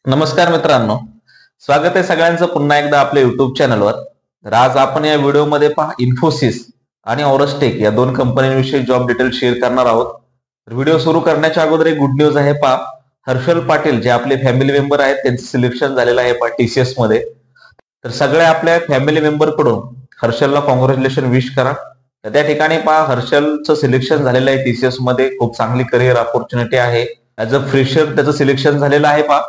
नमस्कार मित्रांनो, स्वागत आहे सगळ्यांचं पुन्हा एकदा आपल्या युट्यूब चॅनलवर. तर आज आपण या व्हिडिओमध्ये पहा इन्फोसिस आणि ऑरस्टेक या दोन कंपन्यांविषयी जॉब डिटेल शेअर करणार आहोत. तर व्हिडिओ सुरू करण्याच्या अगोदर एक गुड न्यूज आहे पहा. हर्षल पाटील जे आपले फॅमिली मेंबर आहेत त्यांचं सिलेक्शन झालेलं आहे पहा TCS मध्ये. तर सगळ्या आपल्या फॅमिली मेंबर कडून हर्षलला कॉंग्रॅच्युलेशन विश करा. तर त्या ठिकाणी पहा हर्षलचं सिलेक्शन झालेलं आहे TCS मध्ये. खूप चांगली करिअर ऑपॉर्च्युनिटी आहे. ऍज अ फ्रेशर त्याचं सिलेक्शन झालेलं आहे पहा.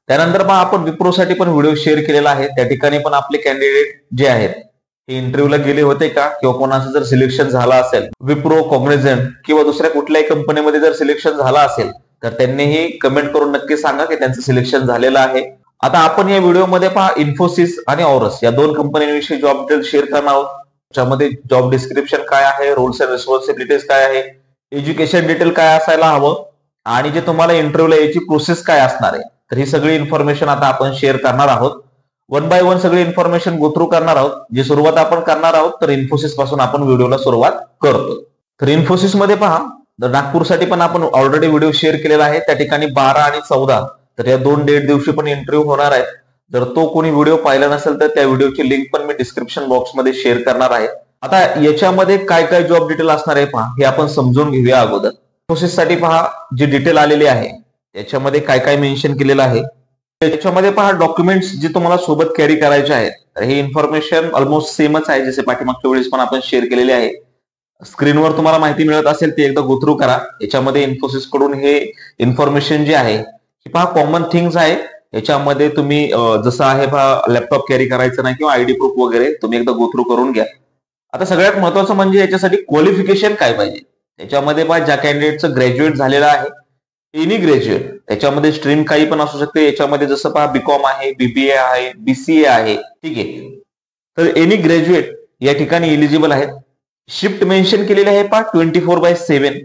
त्यानंतर मग आपण विप्रोसाठी पण व्हिडिओ शेअर केलेला आहे. त्या ठिकाणी पण आपले कॅन्डिडेट जे आहेत हे इंटरव्ह्यूला गेले होते का किंवा कोणाचं जर सिलेक्शन झालं असेल विप्रो, कॉग्निझंट किंवा दुसऱ्या कुठल्याही कंपनीमध्ये जर सिलेक्शन झालं असेल तर त्यांनीही कमेंट करून नक्की सांगा की त्यांचं सिलेक्शन झालेलं आहे. आता आपण या व्हिडिओमध्ये पहा इन्फोसिस आणि ऑरस या दोन कंपन्यांविषयी जॉब डिटेल शेअर करणार आहोत. त्याच्यामध्ये जॉब डिस्क्रिप्शन काय आहे, रोल्स अँड रिस्पॉन्सिबिलिटीज काय आहे, एज्युकेशन डिटेल काय असायला हवं आणि जे तुम्हाला इंटरव्ह्यूला याची प्रोसेस काय असणार आहे, तर ही सगळी इन्फॉर्मेशन आता आपण शेअर करणार आहोत. वन बाय वन सगळी इन्फॉर्मेशन गो थ्रू करणार आहोत. जी सुरुवात आपण करणार आहोत तर इन्फोसिस पासून आपण व्हिडिओला सुरुवात करतो. तर इन्फोसिस मध्ये पहा, तर नागपूरसाठी पण आपण ऑलरेडी व्हिडिओ शेअर केलेला आहे. त्या ठिकाणी 12 आणि 14 तर या दोन डेट दिवशी पण इंटरव्ह्यू होणार आहेत. जर तो कोणी व्हिडिओ पाहिला नसेल तर त्या व्हिडिओची लिंक पण मी डिस्क्रिप्शन बॉक्समध्ये शेअर करणार आहे. आता याच्यामध्ये काय काय जॉब डिटेल असणार आहे पहा, हे आपण समजून घेऊया अगोदर. इन्फोसिस साठी पहा जी डिटेल आलेली आहे त्याच्यामध्ये काय काय मेन्शन केलेलं आहे. त्याच्यामध्ये पहा डॉक्युमेंट्स जे तुम्हाला सोबत कॅरी करायचे आहेत. तर हे इन्फॉर्मेशन ऑलमोस्ट सेमच आहे जसे पाठीमागच्या वेळेस पण आपण शेअर केलेले आहे. स्क्रीनवर तुम्हाला माहिती मिळत असेल ते एकदा गो थ्रू करा. याच्यामध्ये इन्फोसिस कडून हे इन्फॉर्मेशन जे आहे ही पहा कॉमन थिंग्स आहे. याच्यामध्ये तुम्ही जसं आहे पहा लॅपटॉप कॅरी करायचं नाही किंवा आयडी प्रूफ वगैरे तुम्ही एकदा गो थ्रू करून घ्या. आता सगळ्यात महत्वाचं म्हणजे याच्यासाठी क्वालिफिकेशन काय पाहिजे. त्याच्यामध्ये पहा ज्या कॅन्डिडेटचं ग्रॅज्युएट झालेलं आहे, एनी ग्रॅज्युएट, त्याच्यामध्ये स्ट्रीम काही पण असू शकते. याच्यामध्ये जसं पहा बीकॉम आहे, BBA आहे, BCA आहे, ठीक आहे. तर एनी ग्रॅज्युएट या ठिकाणी एलिजिबल आहेत. शिफ्ट मेन्शन केलेले आहे पहा 24/7.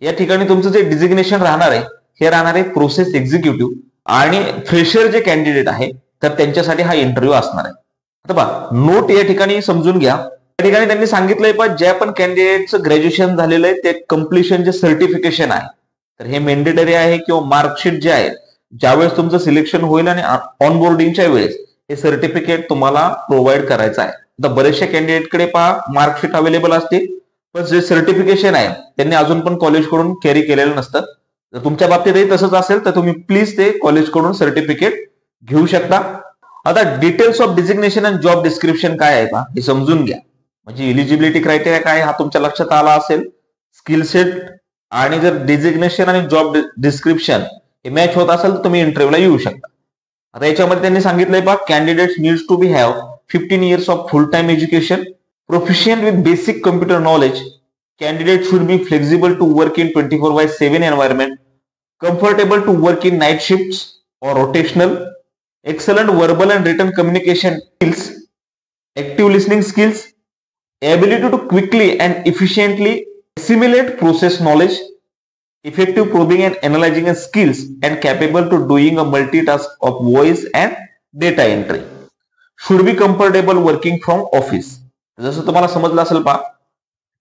या ठिकाणी तुमचं जे डिझिग्नेशन राहणार आहे हे राहणार आहे प्रोसेस एक्झिक्युटिव्ह. आणि फ्रेशर जे कॅन्डिडेट आहे तर त्यांच्यासाठी हा इंटरव्ह्यू असणार आहे. आता पहा नोट या ठिकाणी समजून घ्या. त्या ठिकाणी त्यांनी सांगितलंय पहा ज्या पण कॅन्डिडेटचं ग्रॅज्युएशन झालेलं आहे ते कम्प्लिशन जे सर्टिफिकेशन आहे तर हे मेंडेटरी आहे किंवा मार्कशीट जे आहे ज्यावेळेस तुमचं सिलेक्शन होईल आणि ऑनबोर्डिंगच्या वेळेस हे सर्टिफिकेट तुम्हाला प्रोव्हाइड करायचं आहे. आता बरेचशा कॅन्डिडेटकडे पहा मार्कशीट अवेलेबल असते पण जे सर्टिफिकेशन आहे त्यांनी अजून पण कॉलेजकडून कॅरी केलेलं नसतं. जर तुमच्या बाबतीतही तसंच असेल तर तुम्ही प्लीज ते कॉलेजकडून सर्टिफिकेट घेऊ शकता. आता details of designation and job description काय आहे पहा हे समजून घ्या. म्हणजे इलिजिबिलिटी क्रायटेरिया काय हा तुमच्या लक्षात आला असेल. स्किल सेट आणि जर डिझिग्नेशन आणि जॉब डिस्क्रिप्शन हे मॅच होत असेल तर तुम्ही इंटरव्ह्यूला येऊ शकता. आता याच्यामध्ये त्यांनी सांगितलंय बघा candidates needs to be have 15 years of full time education, proficient with basic computer knowledge, candidate should be flexible to work in 24/7 environment, comfortable to work in night shifts or rotational, excellent verbal and written communication skills, active listening skills, ability to quickly and efficiently assimilate process knowledge, effective probing and analyzing skills, and capable to doing a multitask of voice and data entry. Should be comfortable working from office. जसं तुम्हाला समजलं असेल पहा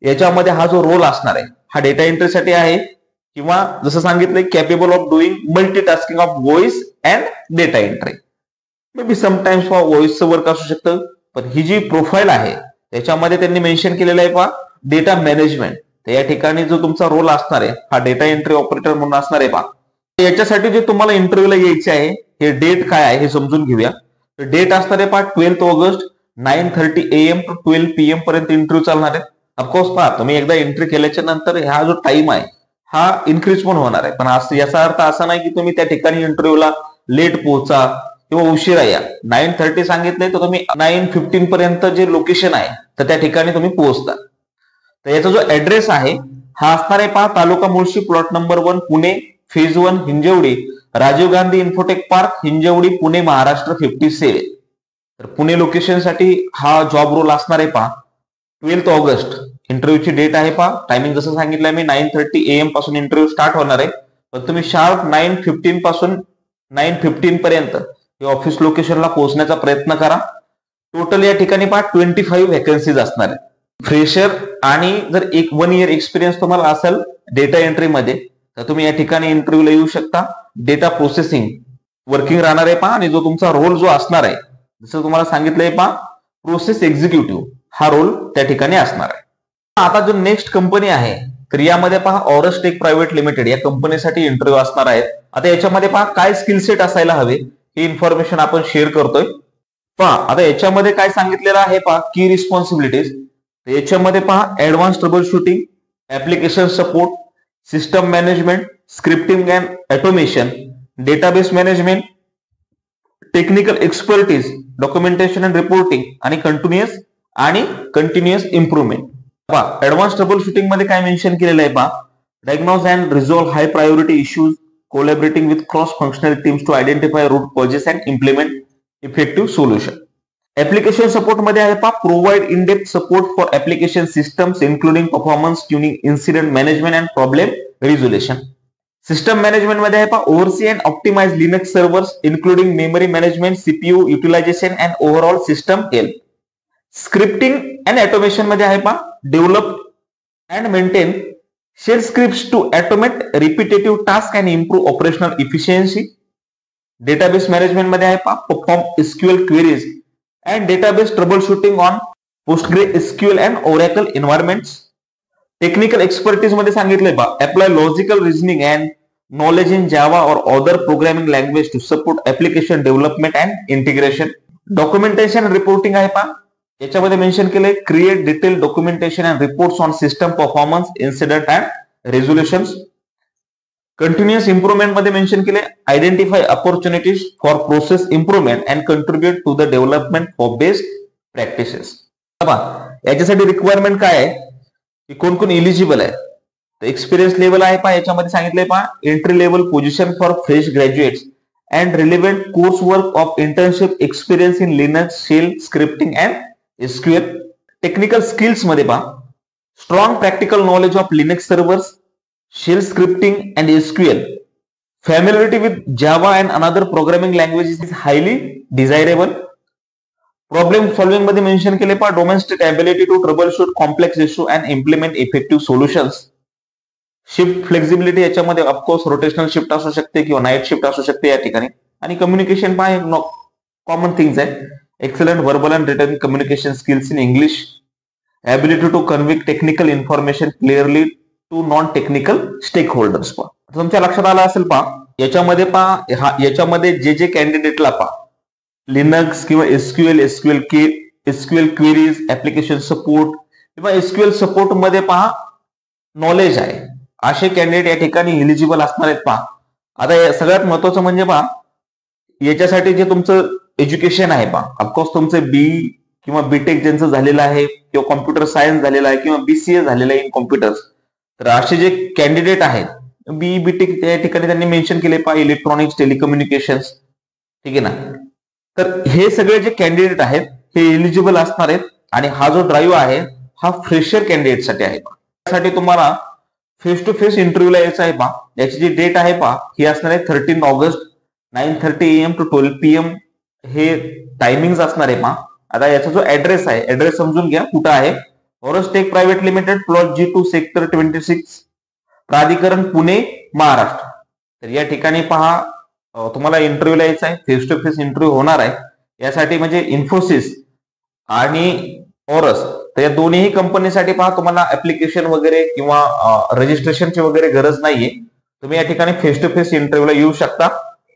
याच्यामध्ये हा जो role असणार आहे हा डेटा एंट्रीसाठी आहे किंवा जसं सांगितलंय capable of doing multitasking of voice and data entry. Maybe sometimes व्हॉइसचं वर्क असू शकतं. पण ही जी प्रोफाईल आहे त्याच्यामध्ये त्यांनी मेन्शन केलेलं आहे पहा डेटा मॅनेजमेंट. तर या ठिकाणी जो तुमचा रोल असणार आहे हा डेटा एंट्री ऑपरेटर म्हणून असणार आहे पहा. याच्यासाठी जे तुम्हाला इंटरव्ह्यूला यायचे आहे हे डेट काय आहे हे समजून घेऊया. तर डेट असणार आहे पहा 12 ऑगस्ट 9:30 AM to 12 PM पर्यंत इंटरव्ह्यू चालणार आहे. ऑफकोर्स पहा तुम्ही एकदा एंट्री केल्याच्या नंतर हा जो टाइम आहे हा इन्क्रीज पण होणार आहे. पण याचा अर्थ असा नाही की तुम्ही त्या ठिकाणी इंटरव्ह्यूला लेट पोहोचा किंवा उशिरा या. 9:30 सांगितलंय तर तुम्ही 9:15 पर्यंत जे लोकेशन आहे तर त्या ठिकाणी तुम्ही पोहोचता. तर याचा जो ऍड्रेस आहे हा असणार आहे पहा taluka Mulshi, plot number 1, Pune, phase 1, Hinjewadi, Rajiv Gandhi infotech park, Hinjewadi, Pune, Maharashtra 57. तर पुणे लोकेशनसाठी हा जॉब रोल असणार आहे पहा 12 ऑगस्ट. इंटरव्ह्यूची डेट आहे पहा. टायमिंग जसं सांगितलंय मी 9:30 AM पासून इंटरव्ह्यू स्टार्ट होणार आहे. पण तुम्ही शार्प 9:15 पासून 9:15 पर्यंत ऑफिस लोकेशनला पोहोचण्याचा प्रयत्न करा. टोटल या ठिकाणी पहा 25 व्हॅकन्सीज असणार आहे. फ्रेशर आणि जर 1 year एक्सपिरियन्स तुम्हाला असेल डेटा एंट्रीमध्ये तर तुम्ही या ठिकाणी इंटरव्ह्यूला येऊ शकता. डेटा प्रोसेसिंग वर्किंग राहणार आहे पहा, आणि जो तुमचा रोल जो असणार आहे, जसं तुम्हाला सांगितलंय पहा, प्रोसेस एक्झिक्युटिव्ह हा रोल त्या ठिकाणी असणार आहे. आता जो नेक्स्ट कंपनी आहे, तर यामध्ये पहा ऑरस टेक प्रायव्हेट लिमिटेड या कंपनीसाठी इंटरव्ह्यू असणार आहेत. आता याच्यामध्ये पहा काय स्किल सेट असायला हवे ही इन्फॉर्मेशन आपण शेअर करतोय. पहा आता याच्यामध्ये काय सांगितलेलं आहे पहा, की रिस्पॉन्सिबिलिटीज. याच्यामध्ये पहा advance trouble shooting, application support, system management, scripting and automation, database management, technical expertise, documentation and reporting आणि कंटिन्युअस इम्प्रुव्हमेंट. पहा ऍडव्हान्स ट्रबल शूटिंग मध्ये काय मेन्शन केलेलं आहे पहा, diagnose and resolve high priority issues, collaborating with cross functional teams to identify root causes and implement effective solution. Application support मध्ये आहे पहा, provide in depth support for application systems including performance tuning, incident management and problem resolution. System management मध्ये आहे पहा, oversee and optimize Linux servers including memory management, CPU utilization and overall system health. Scripting and automation मध्ये आहे पहा, develop and maintain shell scripts to automate repetitive task and improve operational efficiency. Database management मध्ये आहे पहा, perform SQL queries and database trouble shooting on PostgreSQL and Oracle environments. Technical expertise मध्ये सांगितलंय पहा, apply logical reasoning and knowledge in जावा और other programming language to support application development and integration. Documentation reporting आहे पहा, याच्यामध्ये mention केलंय, create detail documentation and reports on system performance, incident and resolutions. Continuous improvement मध्ये mention केले, identify opportunities for process improvement and contribute to the development for best practices. याच्यासाठी requirement काय आहे, की कोण कोण इलिजिबल आहे. तर एक्सपिरियन्स लेवल आहे पहा, याच्यामध्ये सांगितलंय पहा, entry level position for fresh graduates and relevant course work of internship experience in Linux, shell, scripting and SQL. Technical skills मध्ये पहा, strong practical knowledge of Linux servers, shell scripting and SQL, familiarity with Java and another programming languages is highly desirable. Problem solving मध्ये mention केले पहा, domestic ability to trouble shoot complex issue and implement effective solutions. Shift flexibility, याच्यामध्ये of course rotational shift असू शकते किंवा night shift असू शकते या ठिकाणी. आणि कम्युनिकेशन पहा, कॉमन थिंग्स आहे, excellent verbal and written communication skills in English, ability to convey technical information clearly to non-technical stakeholders. तुमच्या लक्षात आलं असेल पहा, याच्यामध्ये जे कॅन्डिडेटला पहा, लिनक्स किंवा एसक्यूएल क्वेरीज, ऍप्लिकेशन सपोर्ट किंवा एसक्यूएल सपोर्ट मध्ये पहा नॉलेज आहे, असे कॅन्डिडेट या ठिकाणी इलिजिबल असणार आहेत पहा. आता सगळ्यात महत्वाचं म्हणजे पहा, याच्यासाठी जे तुमचं एज्युकेशन आहे पहा, ऑफकोर्स तुमचं बी किंवा बीटेक ज्यांचं झालेलं आहे किंवा कॉम्प्युटर सायन्स झालेला आहे किंवा बीसीए झालेलं आहे इन कॉम्प्युटर्स, तर असे जे कॅन्डिडेट आहेत बी बीटेक त्या ठिकाणी त्यांनी मेन्शन केले पहा, इलेक्ट्रॉनिक्स, टेलिकम्युनिकेशन्स, ठीक आहे ना. तर हे सगळे जे कॅन्डिडेट आहेत हे एलिजिबल असणार आहेत. आणि हा जो ड्राईव्ह आहे हा फ्रेशर कॅन्डिडेट साठी आहे पहा. त्यासाठी तुम्हाला फेस टू फेस इंटरव्ह्यूला यायचं आहे पहा. याची जी डेट आहे पहा ही असणार आहे 13 ऑगस्ट 9:30 AM to 12 PM हे टायमिंग असणार आहे पहा. आता याचा जो ऍड्रेस आहे, ऍड्रेस समजून घ्या कुठं आहे, Auras tech private limited, plot G2, sector 26, Pradhikaran Pune, Maharashtra. तर या ठिकाणी पहा तुम्हाला इंटरव्ह्यूला यायचं आहे, फेस टू फेस इंटरव्ह्यू होणार आहे. यासाठी म्हणजे इन्फोसिस आणि ऑरस, तर या दोन्ही कंपनीसाठी पहा तुम्हाला ऍप्लिकेशन वगैरे किंवा रजिस्ट्रेशनची वगैरे गरज नाहीये. तुम्ही या ठिकाणी फेस टू फेस इंटरव्ह्यूला येऊ शकता.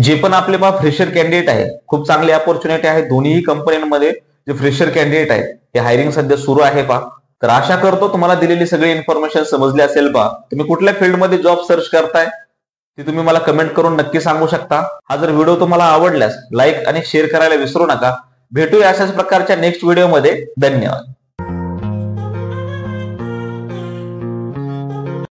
जे पण आपले पहा फ्रेशर कॅन्डिडेट आहे, खूप चांगली अपॉर्च्युनिटी आहे दोन्ही कंपन्यांमध्ये. जे फ्रेशर कॅन्डिडेट आहेत ते हायरिंग सध्या सुरू आहे पहा. तर आशा करतो तुम्हाला दिलेली सगळी इन्फॉर्मेशन समजली असेल पहा. तुम्ही कुठल्या फील्डमध्ये जॉब सर्च करताय ती तुम्ही मला कमेंट करून नक्की सांगू शकता. हा जर व्हिडिओ तुम्हाला आवडल्यास लाईक आणि शेअर करायला विसरू नका. भेटूया अशाच प्रकारच्या नेक्स्ट व्हिडिओमध्ये. धन्यवाद.